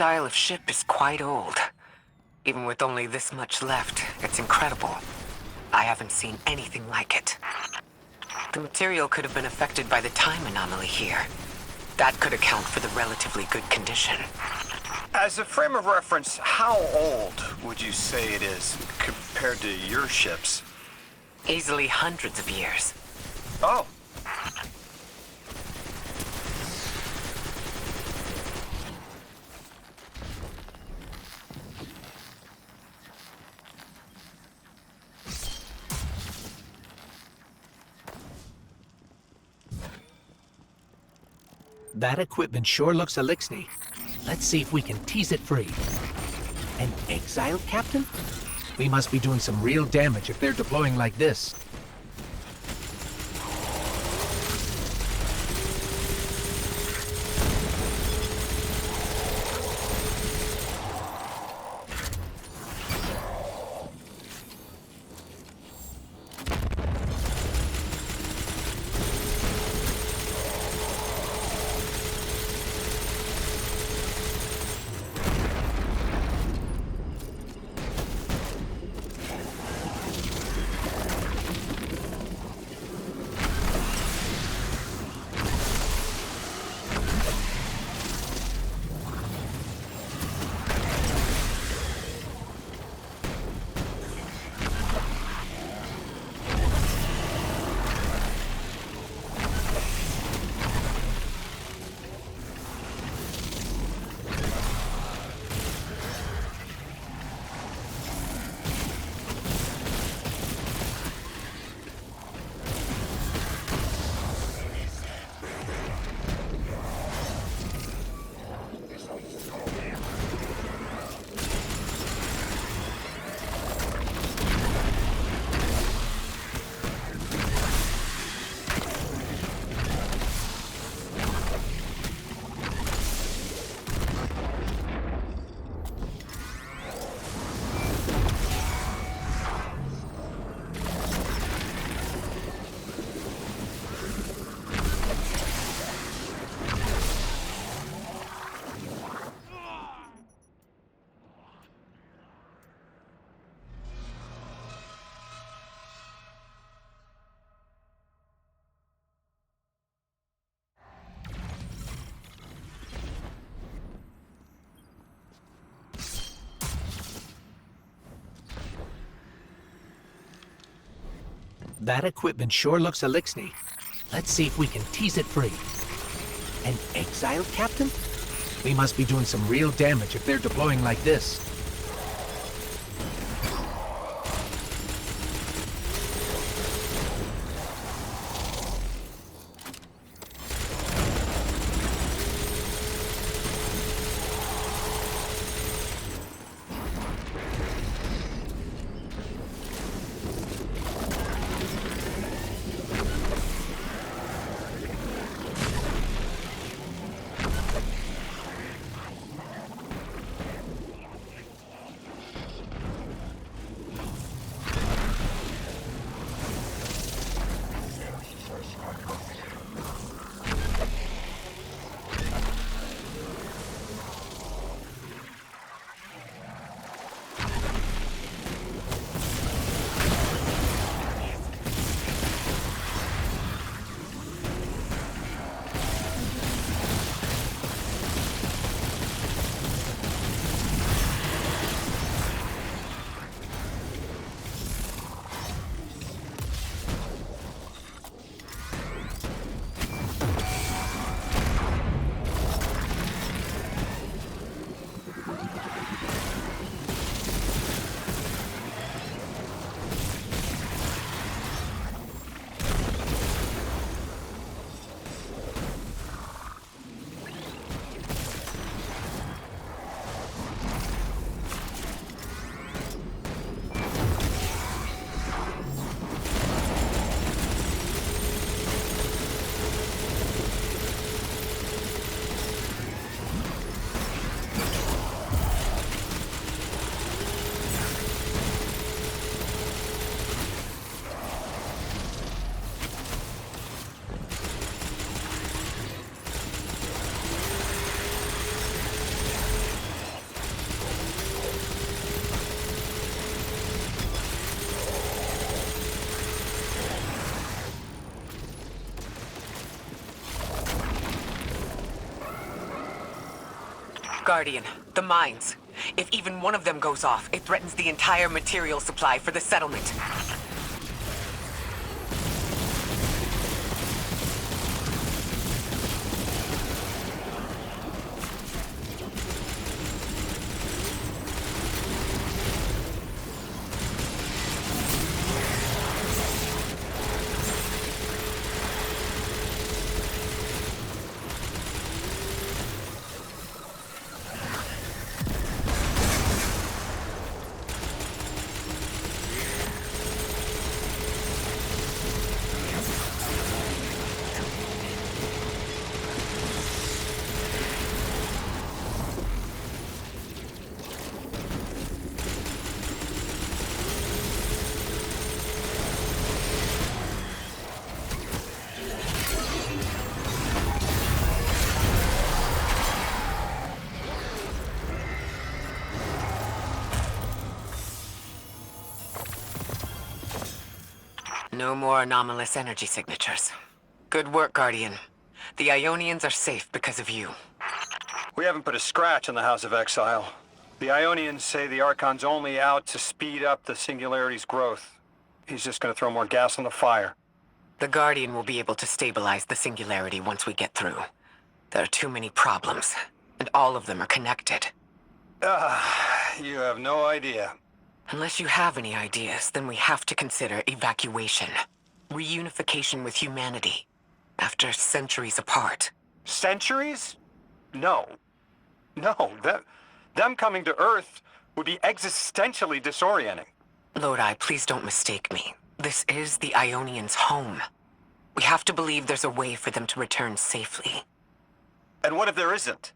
style of ship is quite old. Even with only this much left, it's incredible. I haven't seen anything like it. The material could have been affected by the time anomaly here. That could account for the relatively good condition. As a frame of reference, how old would you say it is compared to your ships? Easily hundreds of years. Oh. That equipment sure looks elixir. Let's see if we can tease it free. An exiled captain? We must be doing some real damage if they're deploying like this. That equipment sure looks elixir. Let's see if we can tease it free. An exiled captain? We must be doing some real damage if they're deploying like this. Guardian, the mines. If even one of them goes off, it threatens the entire material supply for the settlement. No more anomalous energy signatures. Good work, Guardian. The Ionians are safe because of you. We haven't put a scratch on the House of Exile. The Ionians say the Archon's only out to speed up the Singularity's growth. He's just gonna throw more gas on the fire. The Guardian will be able to stabilize the Singularity once we get through. There are too many problems, and all of them are connected. You have no idea. Unless you have any ideas, then we have to consider evacuation. Reunification with humanity. After centuries apart. Centuries? No. No, them coming to Earth would be existentially disorienting. Lodi, please don't mistake me. This is the Ionians' home. We have to believe there's a way for them to return safely. And what if there isn't?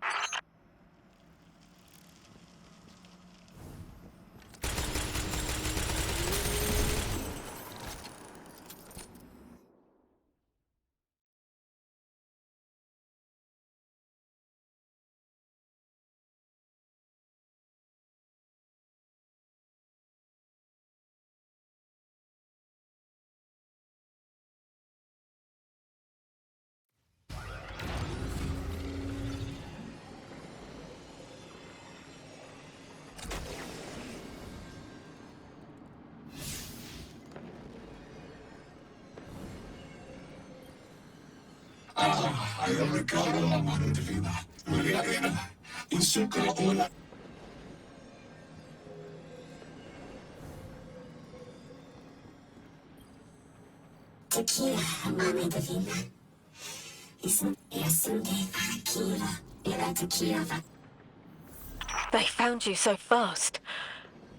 They found you so fast.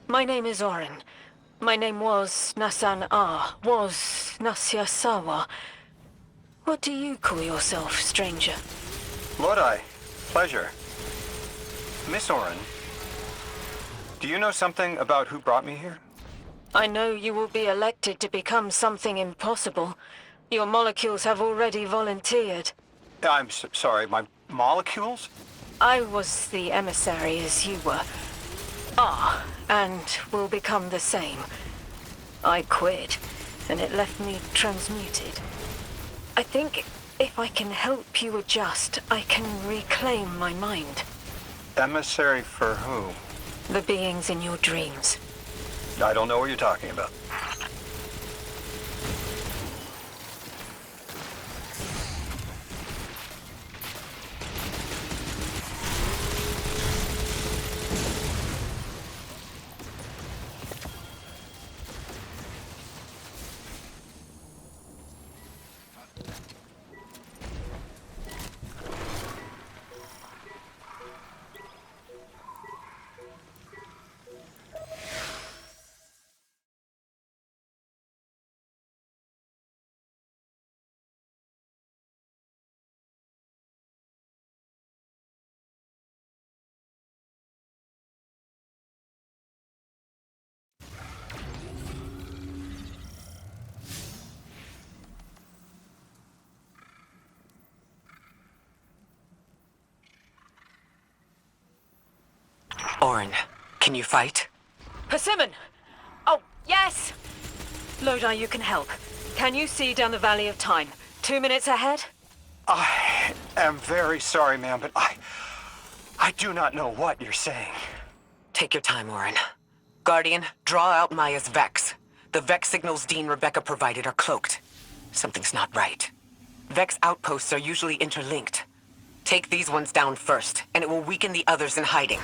My name is Orin. My name was Nasan R. Was Nasya Sawa. What do you call yourself, stranger? Lodi, pleasure. Miss Orin, do you know something about who brought me here? I know you will be elected to become something impossible. Your molecules have already volunteered. I'm sorry, my molecules? I was the emissary as you were. And will become the same. I quit, and it left me transmuted. I think if I can help you adjust, I can reclaim my mind. Emissary for who? The beings in your dreams. I don't know what you're talking about. Orin, can you fight? Persimmon! Oh, yes! Lodi, you can help. Can you see down the Valley of Time? 2 minutes ahead? I am very sorry, ma'am, but I I do not know what you're saying. Take your time, Orin. Guardian, draw out Maya's Vex. The Vex signals Dean Rebecca provided are cloaked. Something's not right. Vex outposts are usually interlinked. Take these ones down first, and it will weaken the others in hiding.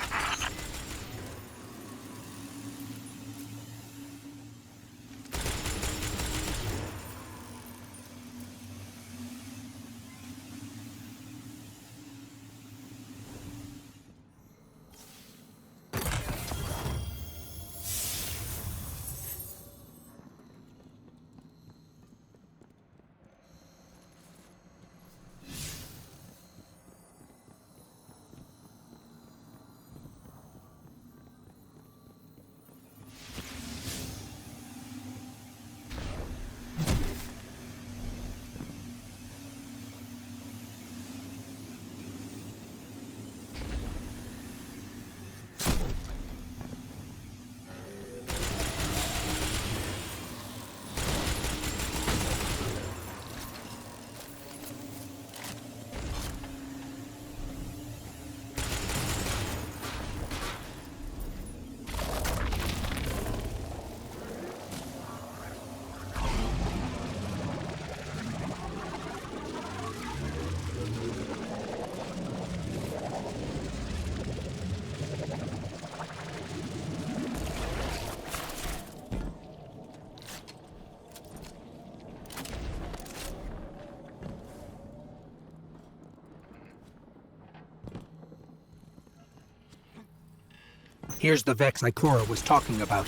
Here's the Vex Ikora was talking about.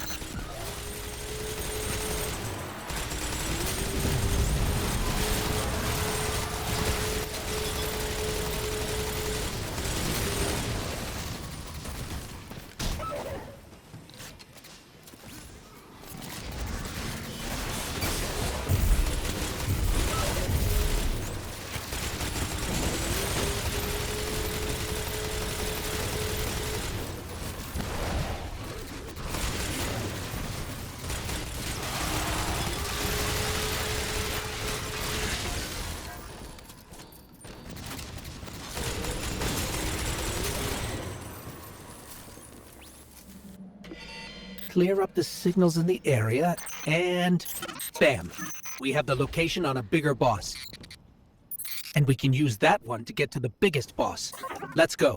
Clear up the signals in the area, and bam! We have the location on a bigger boss. And we can use that one to get to the biggest boss. Let's go.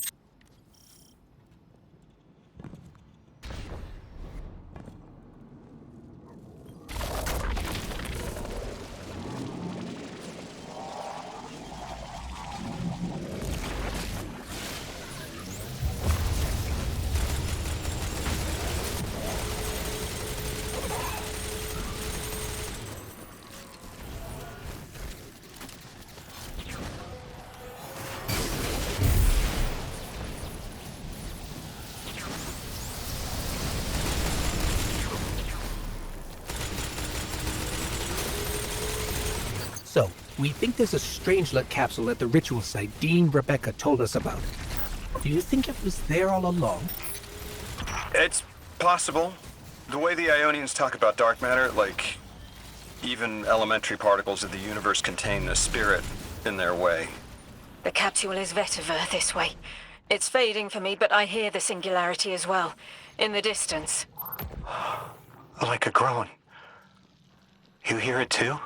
So, we think there's a Strangelet capsule at the ritual site Dean Rebecca told us about. Do you think it was there all along? It's possible. The way the Ionians talk about dark matter, like even elementary particles of the universe contain a spirit in their way. The capsule is vetiver this way. It's fading for me, but I hear the singularity as well, in the distance. Like a groan. You hear it too?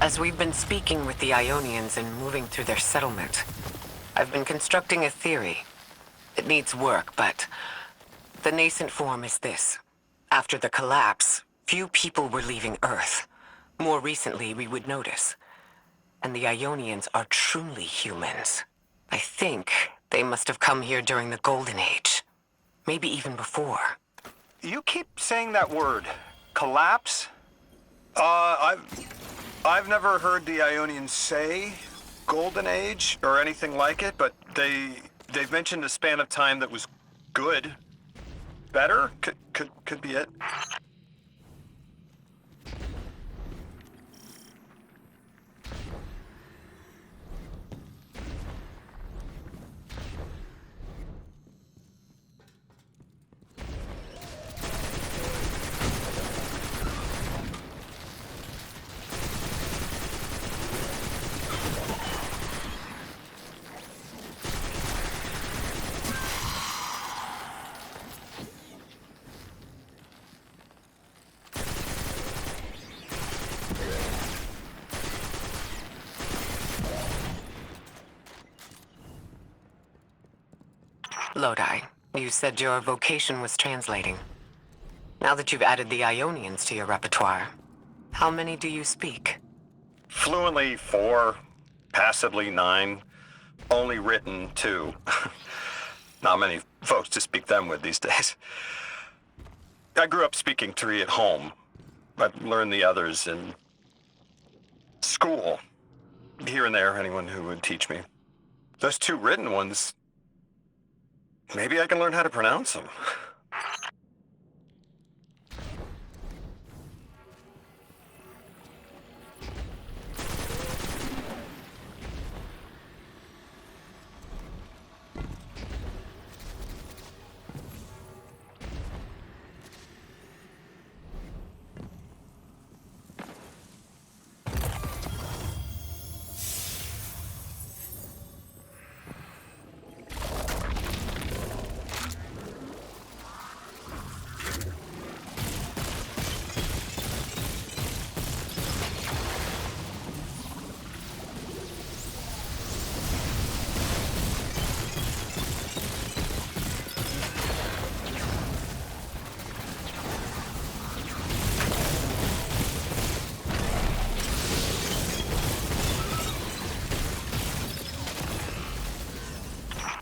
As we've been speaking with the Ionians and moving through their settlement, I've been constructing a theory. It needs work, but the nascent form is this. After the collapse, few people were leaving Earth. More recently, we would notice. And the Ionians are truly humans. I think they must have come here during the Golden Age. Maybe even before. You keep saying that word. Collapse? I've never heard the Ionians say Golden Age or anything like it, but they've mentioned a span of time that was good. Better? Could be it. Lodi, you said your vocation was translating. Now that you've added the Ionians to your repertoire, how many do you speak? Fluently 4, passively 9, only written 2. Not many folks to speak them with these days. I grew up speaking 3 at home. I learned the others in school. Here and there, anyone who would teach me. Those 2 written ones, maybe I can learn how to pronounce them.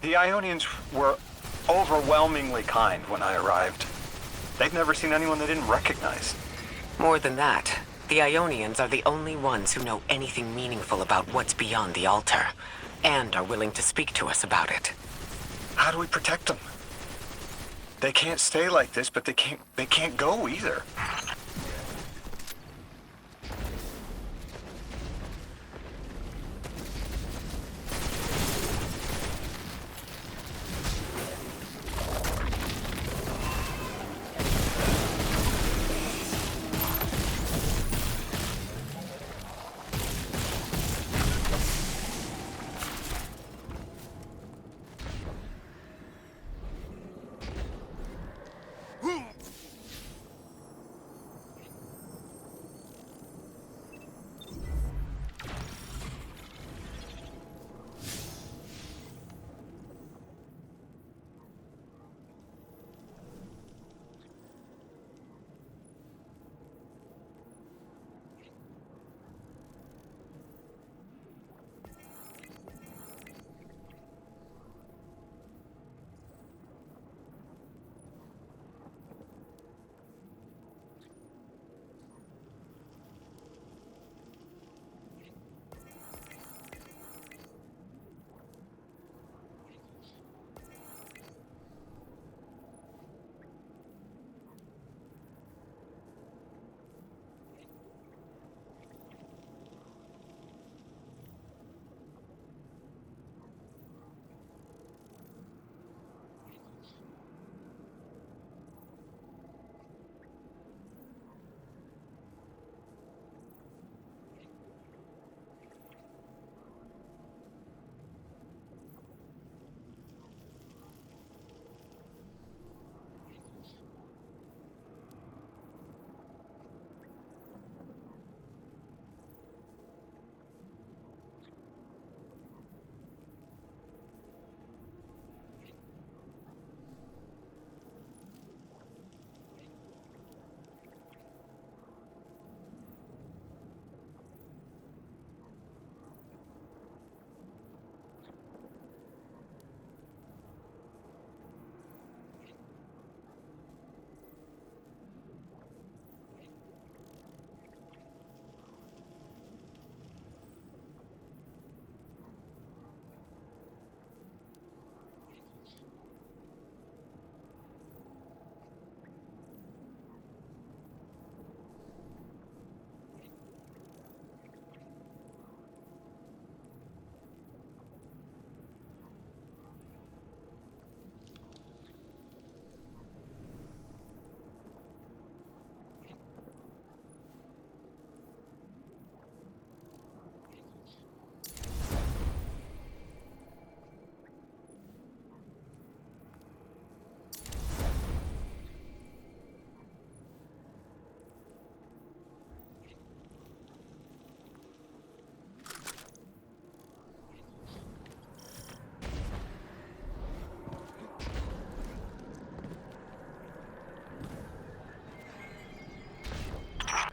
The Ionians were overwhelmingly kind when I arrived. They'd never seen anyone they didn't recognize. More than that, the Ionians are the only ones who know anything meaningful about what's beyond the altar, and are willing to speak to us about it. How do we protect them? They can't stay like this, but they can't go either.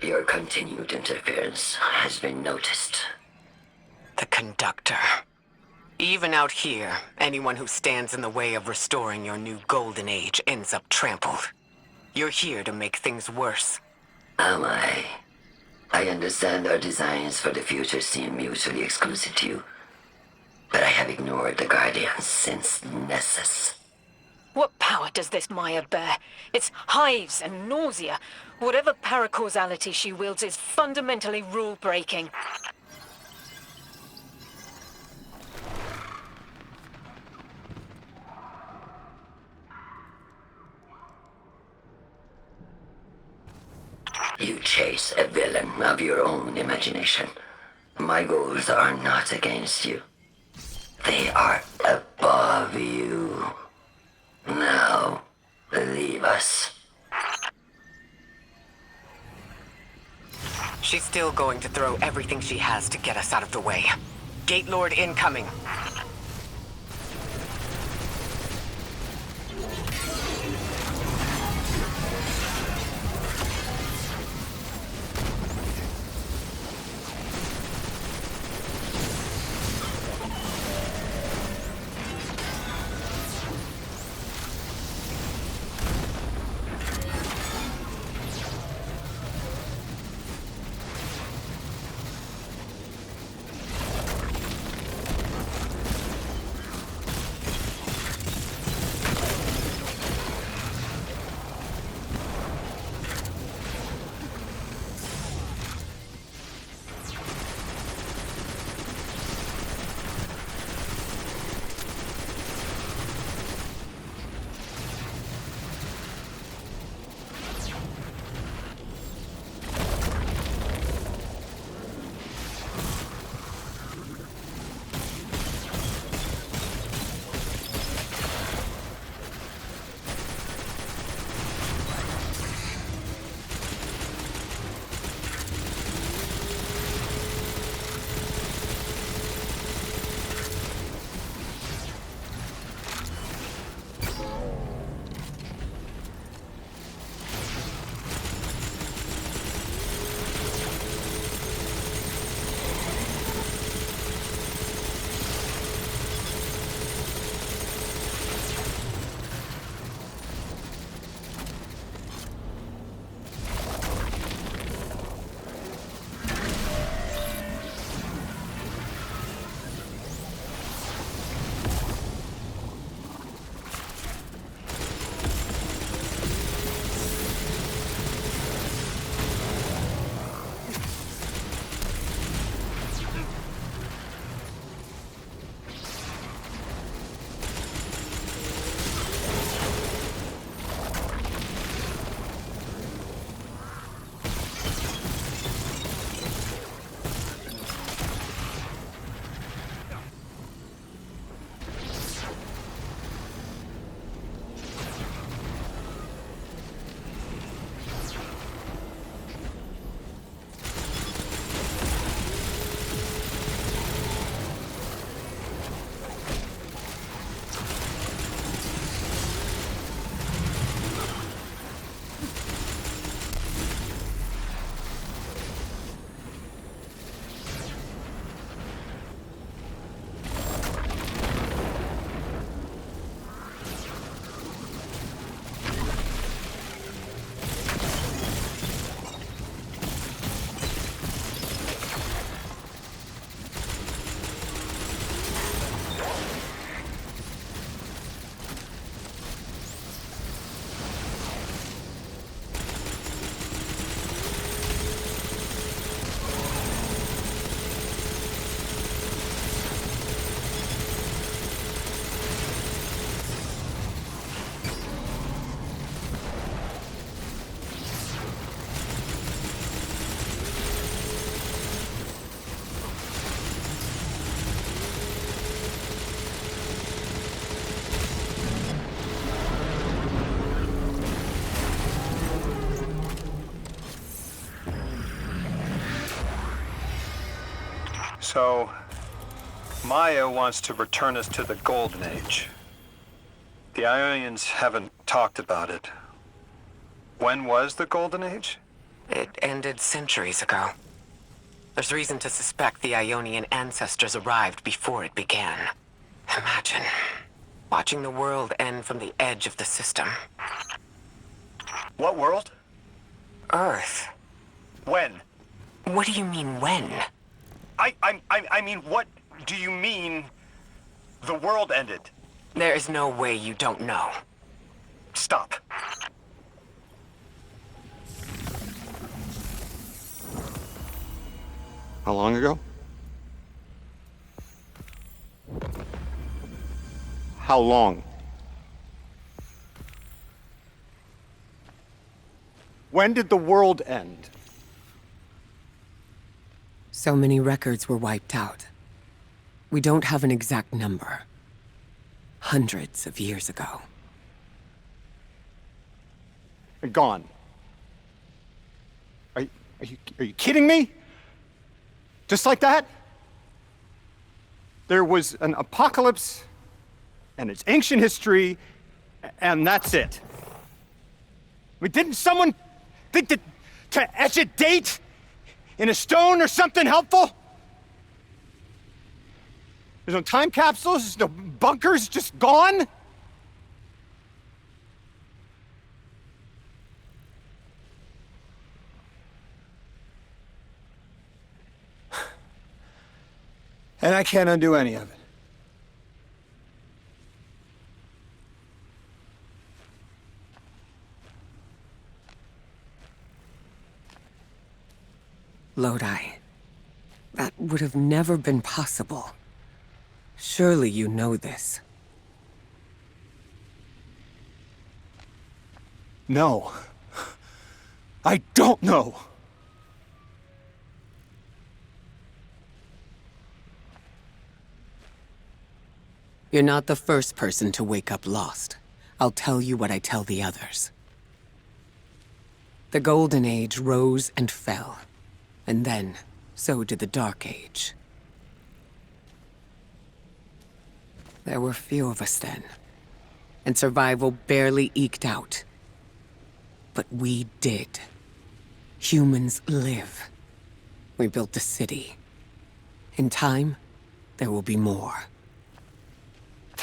Your continued interference has been noticed. The conductor. Even out here, anyone who stands in the way of restoring your new golden age ends up trampled. You're here to make things worse. Am I? I understand our designs for the future seem mutually exclusive to you, but I have ignored the Guardians since Nessus. What power does this Maya bear? It's hives and nausea. Whatever paracausality she wields is fundamentally rule-breaking. You chase a villain of your own imagination. My goals are not against you. They are above you. Now, leave us. She's still going to throw everything she has to get us out of the way. Gate Lord incoming. So, Maya wants to return us to the Golden Age. The Ionians haven't talked about it. When was the Golden Age? It ended centuries ago. There's reason to suspect the Ionian ancestors arrived before it began. Imagine watching the world end from the edge of the system. What world? Earth. When? What do you mean, when? I mean, what do you mean the world ended? There is no way you don't know. Stop. How long ago? How long? When did the world end? So many records were wiped out. We don't have an exact number. Hundreds of years ago. Gone. Are you kidding me? Just like that? There was an apocalypse, and it's ancient history, and that's it. I mean, didn't someone think that to etch a date in a stone or something helpful? There's no time capsules, there's no bunkers, just gone? And I can't undo any of it. Lodi. That would have never been possible. Surely you know this. No. I don't know. You're not the first person to wake up lost. I'll tell you what I tell the others. The Golden Age rose and fell. And then, so did the Dark Age. There were few of us then. And survival barely eked out. But we did. Humans live. We built a city. In time, there will be more.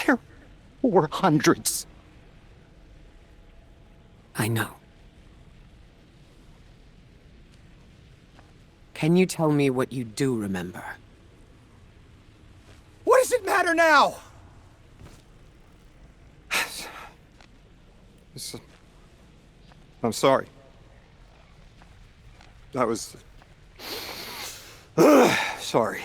There were hundreds. I know. Can you tell me what you do remember? What does it matter now? I'm sorry. That was... sorry.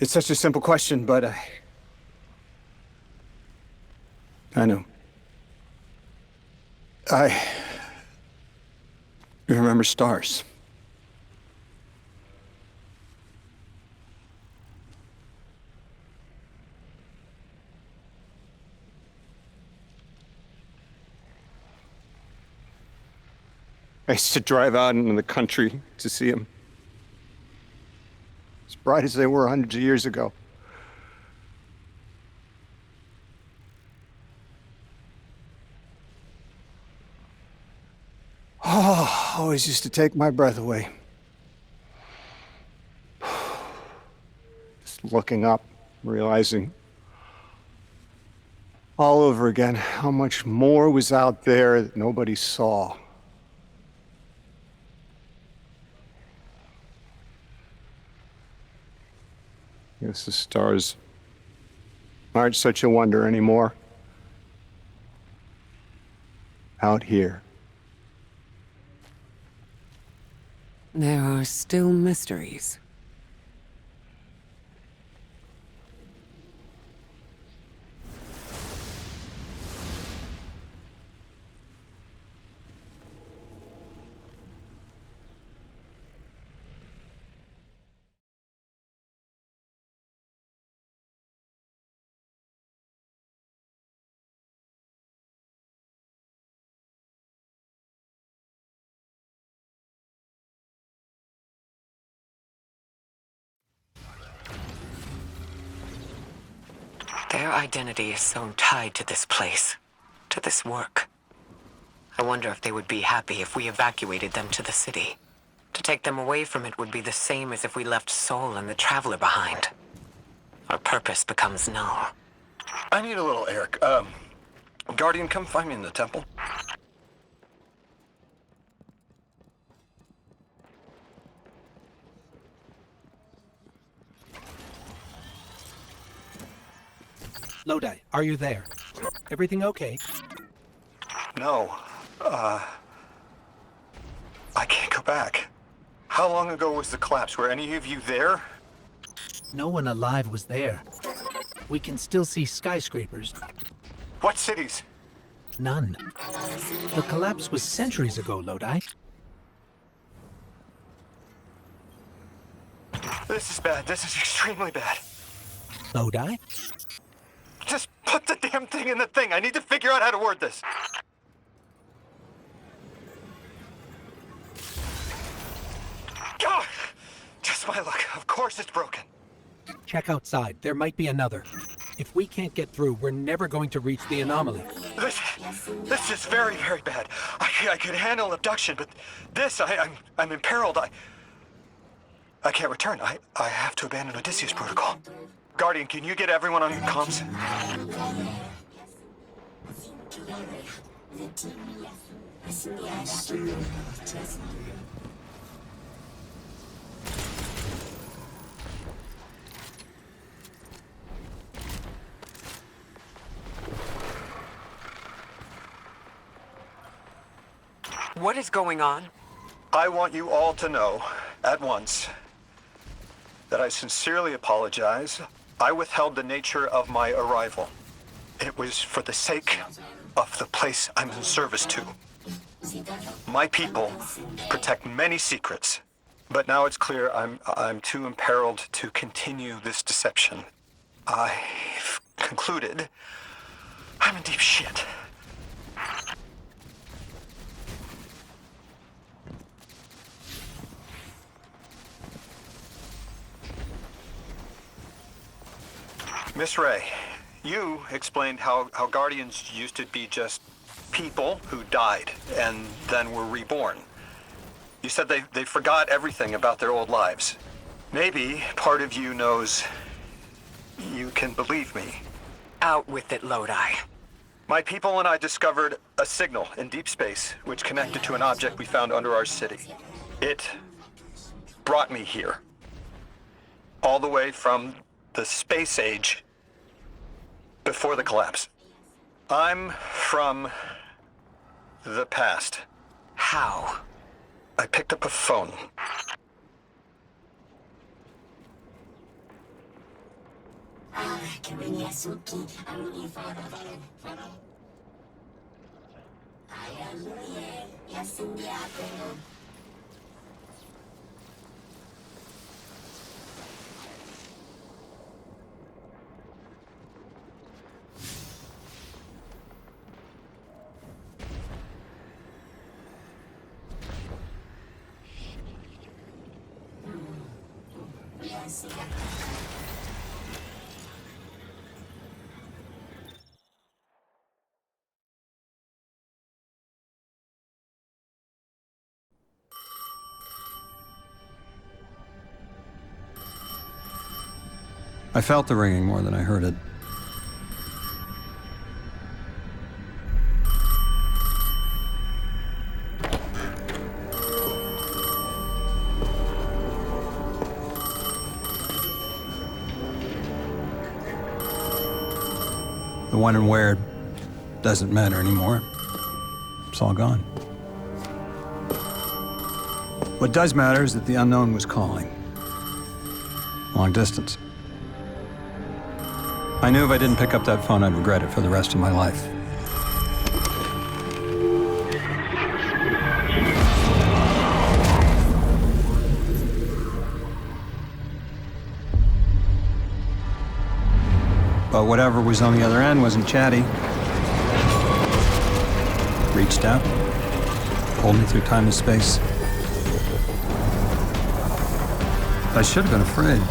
It's such a simple question, but I know. I remember stars. I used to drive out into the country to see them. As bright as they were hundreds of years ago. Oh, always used to take my breath away. Just looking up, realizing all over again how much more was out there that nobody saw. Guess the stars aren't such a wonder anymore. Out here. There are still mysteries. Their identity is so tied to this place, to this work. I wonder if they would be happy if we evacuated them to the city. To take them away from it would be the same as if we left Soul and the Traveler behind. Our purpose becomes null. I need a little air. Guardian, come find me in the temple. Lodi, are you there? Everything okay? No. I can't go back. How long ago was the collapse? Were any of you there? No one alive was there. We can still see skyscrapers. What cities? None. The collapse was centuries ago, Lodi. This is bad. This is extremely bad. Lodi? Just put the damn thing in the thing. I need to figure out how to word this. God! Just my luck. Of course it's broken. Check outside. There might be another. If we can't get through, we're never going to reach the anomaly. This is very, very bad. I could handle abduction, but this, I'm imperiled. I can't return. I have to abandon Odysseus protocol. Guardian, can you get everyone on comms? What is going on? I want you all to know, at once, that I sincerely apologize. I withheld the nature of my arrival. It was for the sake of the place I'm in service to. My people protect many secrets, but now it's clear I'm too imperiled to continue this deception. I've concluded I'm in deep shit. Miss Ray, you explained how Guardians used to be just people who died and then were reborn. You said they forgot everything about their old lives. Maybe part of you knows you can believe me. Out with it, Lodi. My people and I discovered a signal in deep space which connected to an object we found under our city. It brought me here. All the way from the space age before the collapse. I'm from the past. How? I picked up a phone. I felt the ringing more than I heard it. The when and where doesn't matter anymore. It's all gone. What does matter is that the unknown was calling. Long distance. I knew if I didn't pick up that phone, I'd regret it for the rest of my life. But whatever was on the other end wasn't chatty. Reached out, pulled me through time and space. I should have been afraid.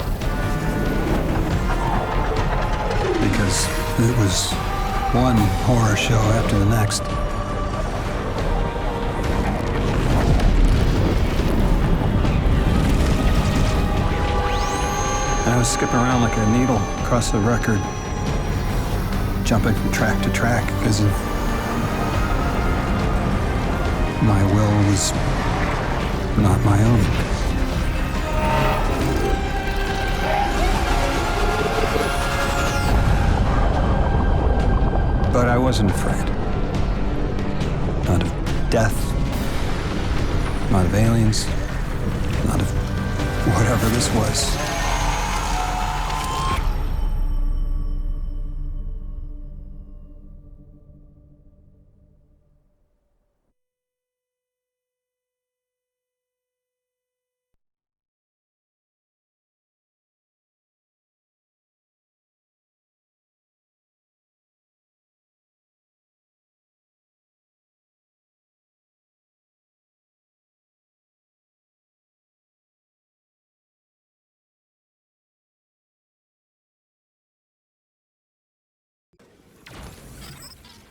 Because was. It was one horror show after the next. And I was skipping around like a needle across the record, jumping from track to track because of my will was not my own. But I wasn't afraid. Not of death, not of aliens, not of whatever this was.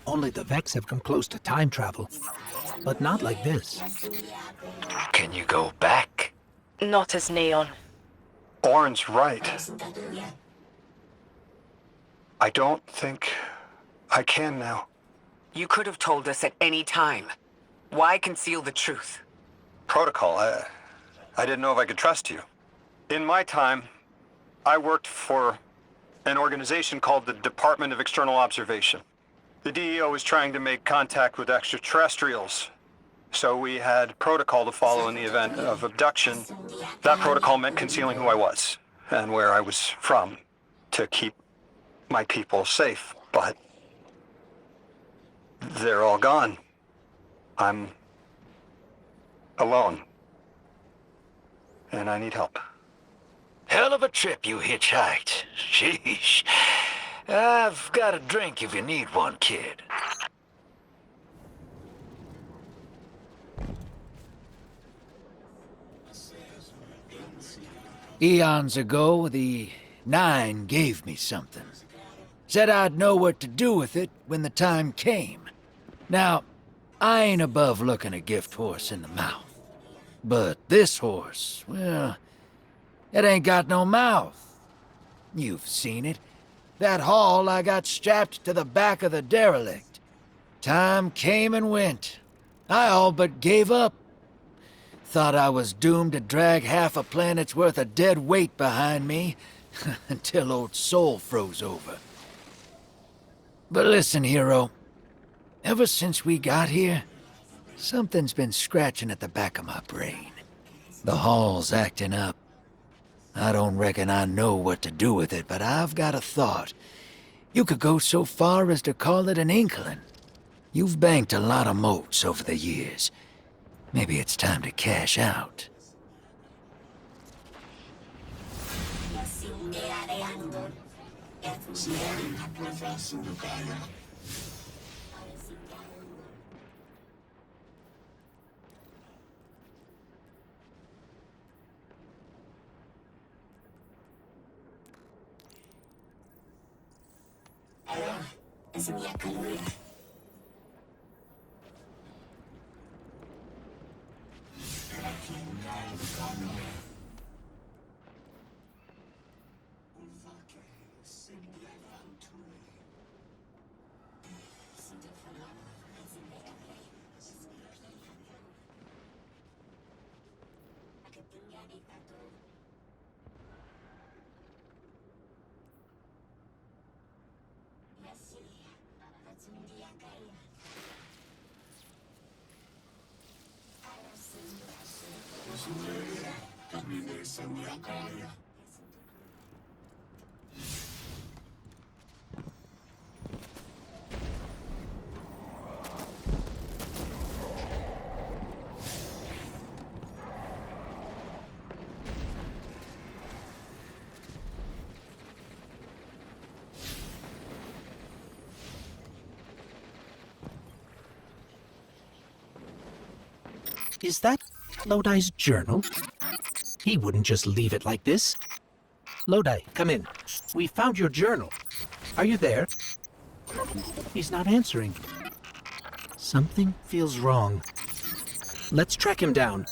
Only the Vex have come close to time travel. But not like this. Can you go back? Not as Neon. Orin's right. I don't think I can now. You could have told us at any time. Why conceal the truth? Protocol, I didn't know if I could trust you. In my time, I worked for an organization called the Department of External Observation. The DEO was trying to make contact with extraterrestrials, so we had protocol to follow in the event of abduction. That protocol meant concealing who I was and where I was from to keep my people safe, but they're all gone. I'm alone, and I need help. Hell of a trip you hitchhiked. Sheesh. I've got a drink if you need one, kid. Eons ago, the Nine gave me something. Said I'd know what to do with it when the time came. Now, I ain't above looking a gift horse in the mouth. But this horse, well, it ain't got no mouth. You've seen it. That haul I got strapped to the back of the derelict. Time came and went. I all but gave up. Thought I was doomed to drag half a planet's worth of dead weight behind me until old Soul froze over. But listen, hero. Ever since we got here, something's been scratching at the back of my brain. The haul's acting up. I don't reckon I know what to do with it, but I've got a thought. You could go so far as to call it an inkling. You've banked a lot of motes over the years. Maybe it's time to cash out. Is that Lodi's journal? He wouldn't just leave it like this. Lodi, come in. We found your journal. Are you there? He's not answering. Something feels wrong. Let's track him down.